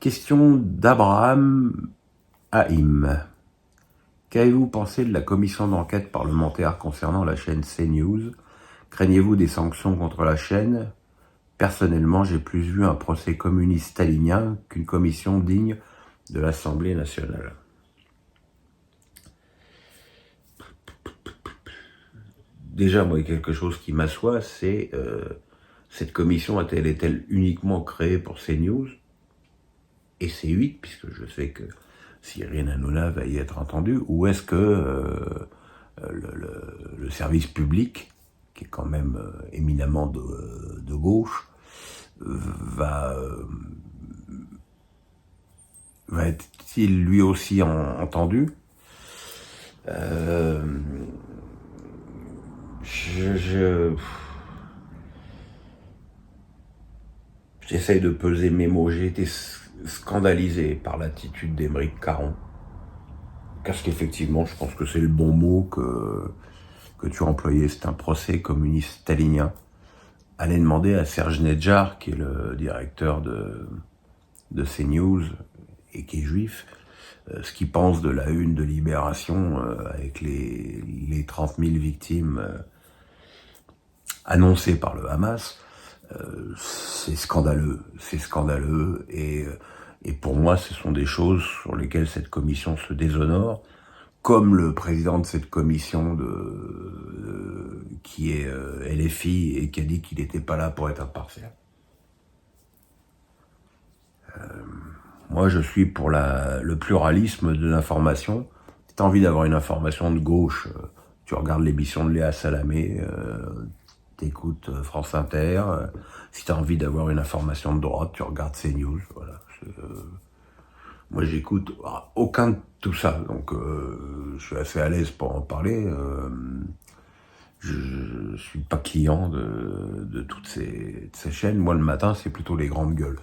Question d'Abraham Haïm. Qu'avez-vous pensé de la commission d'enquête parlementaire concernant la chaîne CNews? Craignez-vous des sanctions contre la chaîne? Personnellement, j'ai plus vu un procès communiste stalinien qu'une commission digne de l'Assemblée nationale. Déjà, moi, quelque chose qui m'assoit, c'est cette commission est-elle uniquement créée pour CNews et C8, puisque je sais que Cyril Hanouna va y être entendu, ou est-ce que le service public, qui est quand même éminemment de gauche, va être-t-il lui aussi entendu? J'essaye de peser mes mots. J'ai été scandalisé par l'attitude d'Aymeric Caron. Parce qu'effectivement, je pense que c'est le bon mot que tu as employé. C'est un procès communiste stalinien. Allez demander à Serge Nedjar, qui est le directeur de CNews et qui est juif, ce qu'il pense de la une de Libération avec les 30 000 victimes annoncées par le Hamas. C'est scandaleux, et pour moi ce sont des choses sur lesquelles cette commission se déshonore, comme le président de cette commission qui est LFI et qui a dit qu'il n'était pas là pour être impartial. Moi je suis pour le pluralisme de l'information. Si tu as envie d'avoir une information de gauche, tu regardes l'émission de Léa Salamé, t'écoutes France Inter. Si tu as envie d'avoir une information de droite, tu regardes CNews. Voilà. Moi, j'écoute aucun de tout ça, donc je suis assez à l'aise pour en parler. Je suis pas client de toutes ces chaînes. Moi, le matin, c'est plutôt les grandes gueules.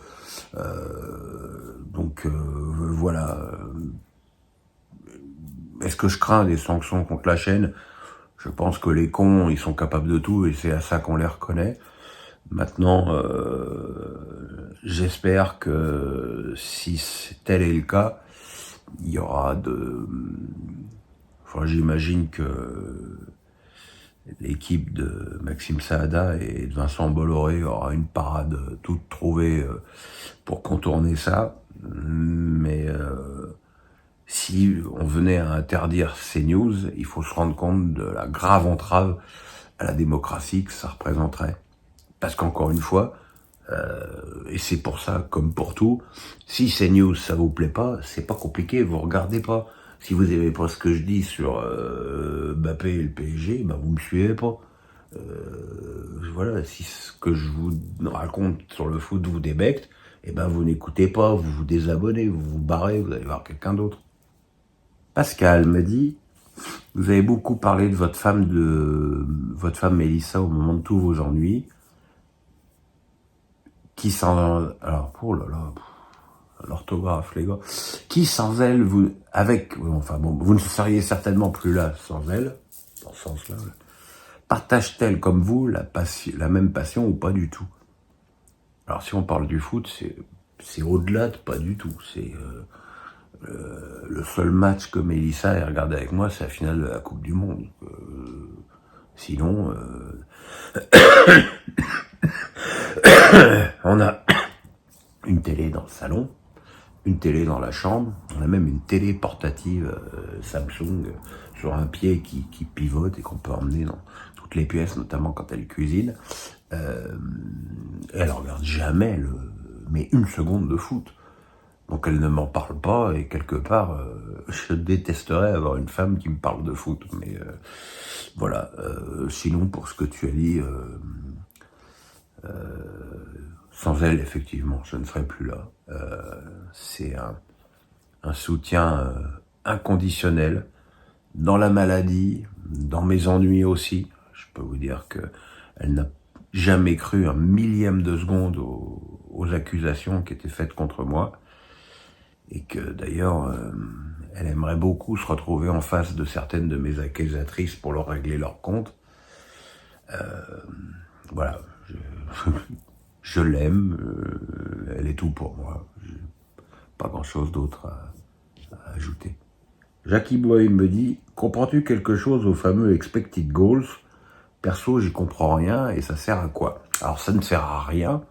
Voilà. Est-ce que je crains des sanctions contre la chaîne? Je pense que les cons, ils sont capables de tout et c'est à ça qu'on les reconnaît. Maintenant, j'espère que si tel est le cas, il y aura j'imagine que l'équipe de Maxime Saada et de Vincent Bolloré aura une parade toute trouvée pour contourner ça. Mais si on venait à interdire CNews, il faut se rendre compte de la grave entrave à la démocratie que ça représenterait. Parce qu'encore une fois, et c'est pour ça, comme pour tout, si CNews ça vous plaît pas, c'est pas compliqué, vous regardez pas. Si vous aimez pas ce que je dis sur Mbappé et le PSG, vous me suivez pas. Voilà, si ce que je vous raconte sur le foot vous débecte, vous n'écoutez pas, vous vous désabonnez, vous vous barrez, vous allez voir quelqu'un d'autre. Pascal me dit, vous avez beaucoup parlé de votre femme Mélissa au moment de tous vos ennuis. Qui sans... Alors, oh là là, l'orthographe, les gars. Qui sans elle, vous ne seriez certainement plus là sans elle, dans ce sens-là. Partage-t-elle comme vous la même passion ou pas du tout? Alors, si on parle du foot, c'est au-delà de pas du tout. C'est le seul match que Mélissa ait regardé avec moi, c'est la finale de la Coupe du Monde. Sinon, on a une télé dans le salon, une télé dans la chambre, on a même une télé portative Samsung sur un pied qui pivote et qu'on peut emmener dans toutes les pièces, notamment quand elle cuisine. Et elle regarde jamais mais une seconde de foot. Donc elle ne m'en parle pas et quelque part, je détesterais avoir une femme qui me parle de foot. Mais voilà. Sinon, pour ce que tu as dit, sans elle, effectivement, je ne serais plus là. C'est un soutien inconditionnel dans la maladie, dans mes ennuis aussi. Je peux vous dire que elle n'a jamais cru un millième de seconde aux accusations qui étaient faites contre moi. Et que d'ailleurs, elle aimerait beaucoup se retrouver en face de certaines de mes accusatrices pour leur régler leur compte. Voilà, je l'aime, elle est tout pour moi. pas grand-chose d'autre à ajouter. Jackie Boy me dit « Comprends-tu quelque chose au fameux expected goals ?» Perso, j'y comprends rien et ça sert à quoi? Alors ça ne sert à rien,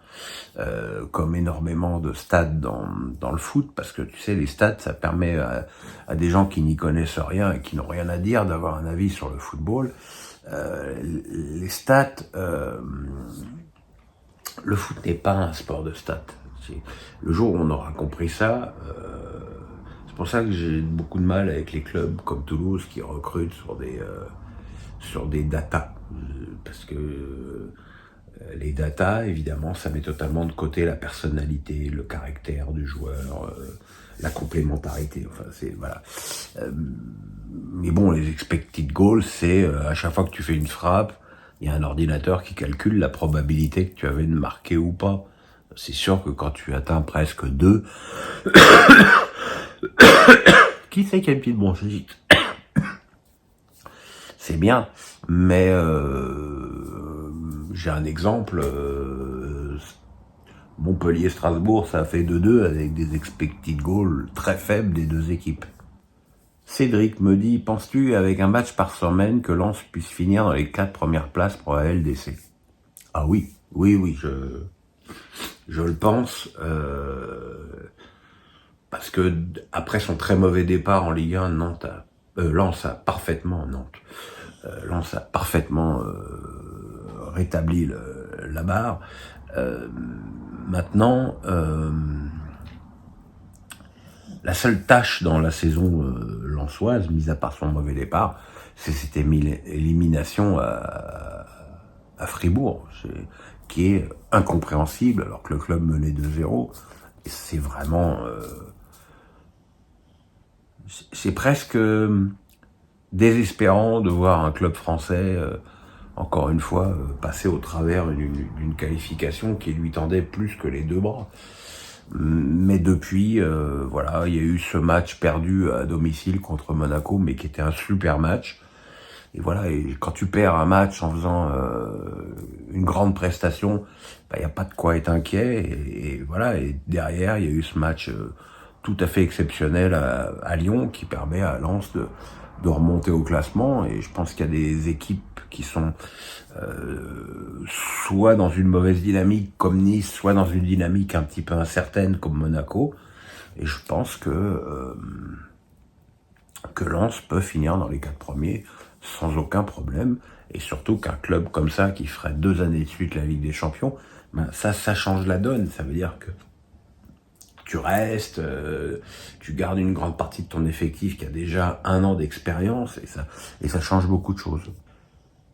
comme énormément de stats dans le foot, parce que tu sais, les stats, ça permet à des gens qui n'y connaissent rien et qui n'ont rien à dire d'avoir un avis sur le football. Les stats, le foot n'est pas un sport de stats. Le jour où on aura compris ça, c'est pour ça que j'ai beaucoup de mal avec les clubs comme Toulouse qui recrutent sur des datas. Parce que les datas, évidemment, ça met totalement de côté la personnalité, le caractère du joueur, la complémentarité. Enfin, c'est voilà. Mais bon, les expected goals, c'est à chaque fois que tu fais une frappe, il y a un ordinateur qui calcule la probabilité que tu avais de marquer ou pas. C'est sûr que quand tu atteins presque 2, qui sait qu'il y a une petite bronchite? C'est bien, mais j'ai un exemple, Montpellier-Strasbourg, ça a fait 2-2 avec des expected goals très faibles des deux équipes. Cédric me dit, penses-tu avec un match par semaine que Lens puisse finir dans les 4 premières places pour la LDC? Ah oui, je le pense, parce que après son très mauvais départ en Ligue 1, Lens a parfaitement rétabli la barre. Maintenant, la seule tâche dans la saison lensoise, mis à part son mauvais départ, c'est cette élimination à Fribourg, qui est incompréhensible alors que le club menait 2-0. C'est vraiment... c'est presque désespérant de voir un club français, encore une fois, passer au travers d'une qualification qui lui tendait plus que les deux bras. Mais depuis, voilà, il y a eu ce match perdu à domicile contre Monaco, mais qui était un super match. Et voilà, et quand tu perds un match en faisant une grande prestation, bah, y a pas de quoi être inquiet. Et voilà, et derrière, il y a eu ce match tout à fait exceptionnel à Lyon qui permet à Lens de remonter au classement. Et je pense qu'il y a des équipes qui sont soit dans une mauvaise dynamique comme Nice, soit dans une dynamique un petit peu incertaine comme Monaco. Et je pense que Lens peut finir dans les 4 premiers sans aucun problème. Et surtout qu'un club comme ça, qui ferait 2 années de suite la Ligue des Champions, ben ça change la donne. Ça veut dire que tu restes, tu gardes une grande partie de ton effectif qui a déjà 1 an d'expérience, et ça change beaucoup de choses.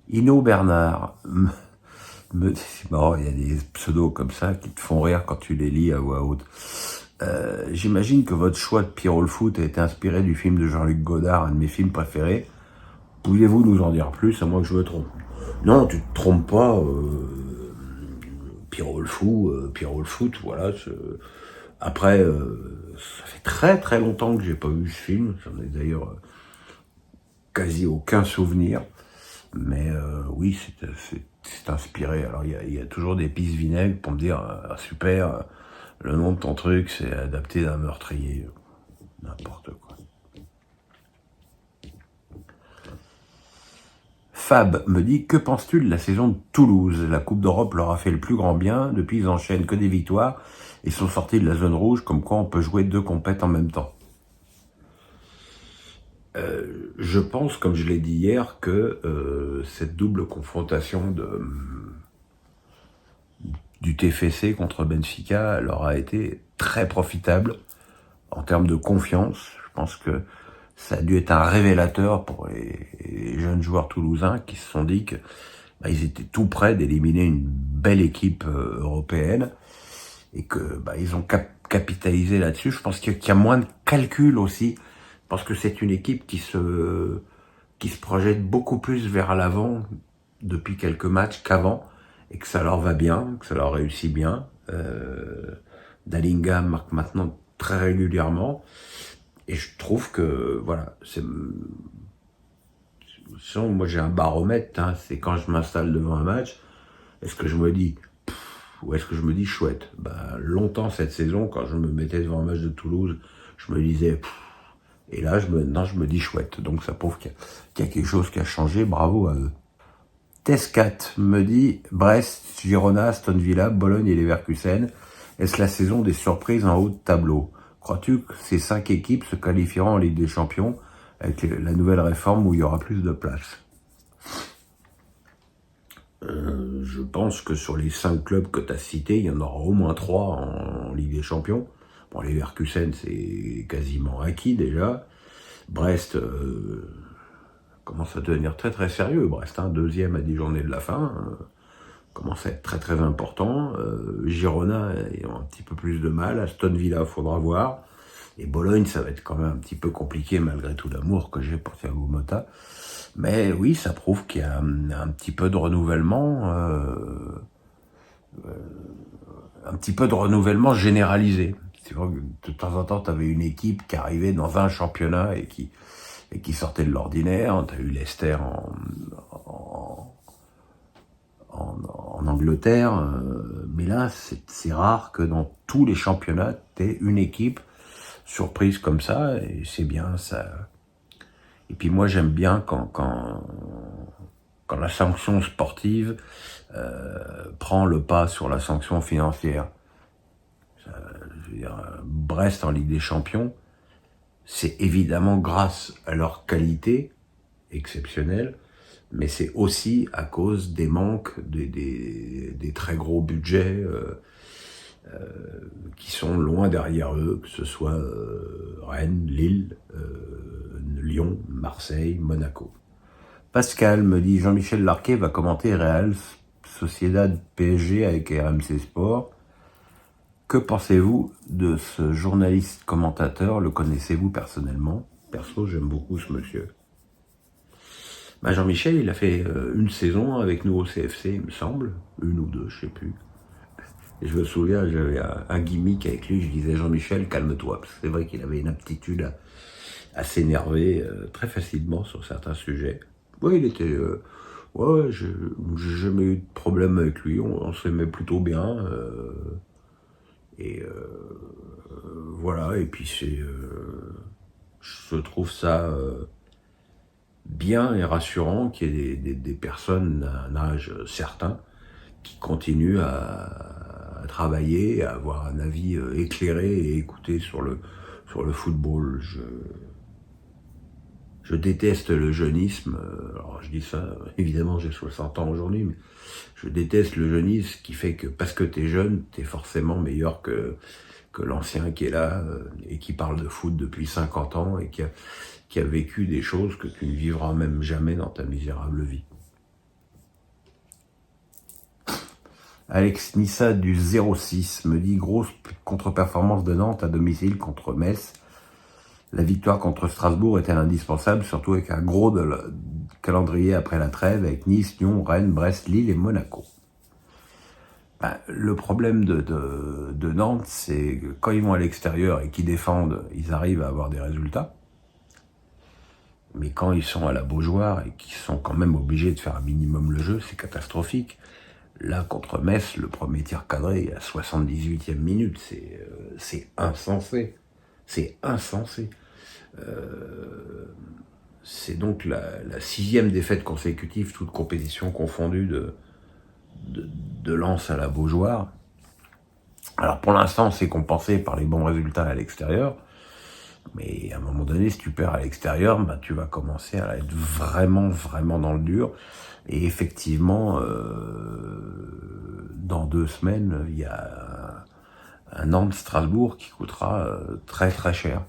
Ino Bernard, c'est marrant, il y a des pseudos comme ça qui te font rire quand tu les lis à voix haute. J'imagine que votre choix de Pierrot le foot a été inspiré du film de Jean-Luc Godard, un de mes films préférés. Pouvez-vous nous en dire plus, à moins que je me trompe? Non, tu te trompes pas. Pierrot le foot, voilà. Après, ça fait très très longtemps que j'ai pas vu ce film. J'en ai d'ailleurs quasi aucun souvenir. Mais oui, c'est inspiré. Alors il y a toujours des pistes vinaigres pour me dire super, le nom de ton truc c'est adapté d'un meurtrier, n'importe quoi. Fab me dit, que penses-tu de la saison de Toulouse? La Coupe d'Europe leur a fait le plus grand bien, depuis ils enchaînent que des victoires et sont sortis de la zone rouge, comme quoi on peut jouer 2 compètes en même temps. Je pense, comme je l'ai dit hier, que cette double confrontation du TFC contre Benfica leur a été très profitable en termes de confiance. Je pense que ça a dû être un révélateur pour les jeunes joueurs toulousains qui se sont dit que ils étaient tout près d'éliminer une belle équipe européenne et que ils ont capitalisé là-dessus. Je pense qu'il y a moins de calcul aussi. Je pense que c'est une équipe qui se projette beaucoup plus vers l'avant depuis quelques matchs qu'avant, et que ça leur va bien, que ça leur réussit bien. Dalinga marque maintenant très régulièrement, et je trouve que voilà, moi j'ai un baromètre, c'est quand je m'installe devant un match, est-ce que je me dis Ou est-ce que je me dis chouette? Longtemps cette saison, quand je me mettais devant un match de Toulouse, je me disais et là maintenant je me dis chouette. Donc ça prouve qu'il y a quelque chose qui a changé, bravo à eux. Tescat me dit Brest, Girona, Aston Villa, Bologne et Leverkusen. Est-ce la saison des surprises en haut de tableau? Crois-tu que ces 5 équipes se qualifieront en Ligue des Champions avec la nouvelle réforme où il y aura plus de place? Je pense que sur les 5 clubs que tu as cités, il y en aura au moins 3 en Ligue des Champions. Bon, les Leverkusen, c'est quasiment acquis déjà. Brest commence à devenir très très sérieux. Brest, deuxième à 10 journées de la fin, commence à être très très important. Girona a un petit peu plus de mal. Aston Villa, faudra voir. Et Bologne, ça va être quand même un petit peu compliqué malgré tout l'amour que j'ai pour Thiago Motta. Mais oui, ça prouve qu'il y a un petit peu de renouvellement, généralisé. C'est vrai que de temps en temps, tu avais une équipe qui arrivait dans un championnat et qui sortait de l'ordinaire. Tu as eu Leicester en Angleterre, mais là, c'est rare que dans tous les championnats, tu aies une équipe surprise comme ça, et c'est bien ça. Et puis moi, j'aime bien quand la sanction sportive prend le pas sur la sanction financière. Je veux dire, Brest en Ligue des Champions, c'est évidemment grâce à leur qualité exceptionnelle, mais c'est aussi à cause des manques des très gros budgets qui sont loin derrière eux, que ce soit Rennes, Lille, Lyon, Marseille, Monaco. Pascal me dit Jean-Michel Larquet va commenter Real Sociedad PSG avec RMC Sport. Que pensez-vous de ce journaliste commentateur? Le connaissez-vous personnellement? Perso, j'aime beaucoup ce monsieur. Jean-Michel, il a fait une saison avec nous au CFC, il me semble. Une ou deux, je sais plus. Et je me souviens, j'avais un gimmick avec lui, je disais Jean-Michel, calme-toi. Parce que c'est vrai qu'il avait une aptitude à s'énerver très facilement sur certains sujets. Oui, il était... j'ai jamais eu de problème avec lui, on s'aimait plutôt bien. Voilà, et puis je trouve ça bien et rassurant qu'il y ait des personnes d'un âge certain qui continuent à travailler, à avoir un avis éclairé et écouté sur le football. Je déteste le jeunisme. Alors je dis ça, évidemment j'ai 60 ans aujourd'hui, mais je déteste le jeunisme qui fait que parce que t'es jeune, t'es forcément meilleur que l'ancien qui est là et qui parle de foot depuis 50 ans et qui a vécu des choses que tu ne vivras même jamais dans ta misérable vie. Alex Nissa du 06 me dit grosse contre-performance de Nantes à domicile contre Metz. La victoire contre Strasbourg était indispensable, surtout avec un gros calendrier après la trêve, avec Nice, Lyon, Rennes, Brest, Lille et Monaco. Le problème de Nantes, c'est que quand ils vont à l'extérieur et qu'ils défendent, ils arrivent à avoir des résultats. Mais quand ils sont à la Beaujoire et qu'ils sont quand même obligés de faire un minimum le jeu, c'est catastrophique. Là, contre Metz, le premier tir cadré à 78e minute, c'est insensé. C'est insensé. C'est donc la 6e défaite consécutive, toute compétition confondue, de Lens à la Beaujoire. Alors pour l'instant, c'est compensé par les bons résultats à l'extérieur. Mais à un moment donné, si tu perds à l'extérieur, tu vas commencer à être vraiment, vraiment dans le dur. Et effectivement, dans 2 semaines, il y a un Nantes-Strasbourg qui coûtera très, très cher.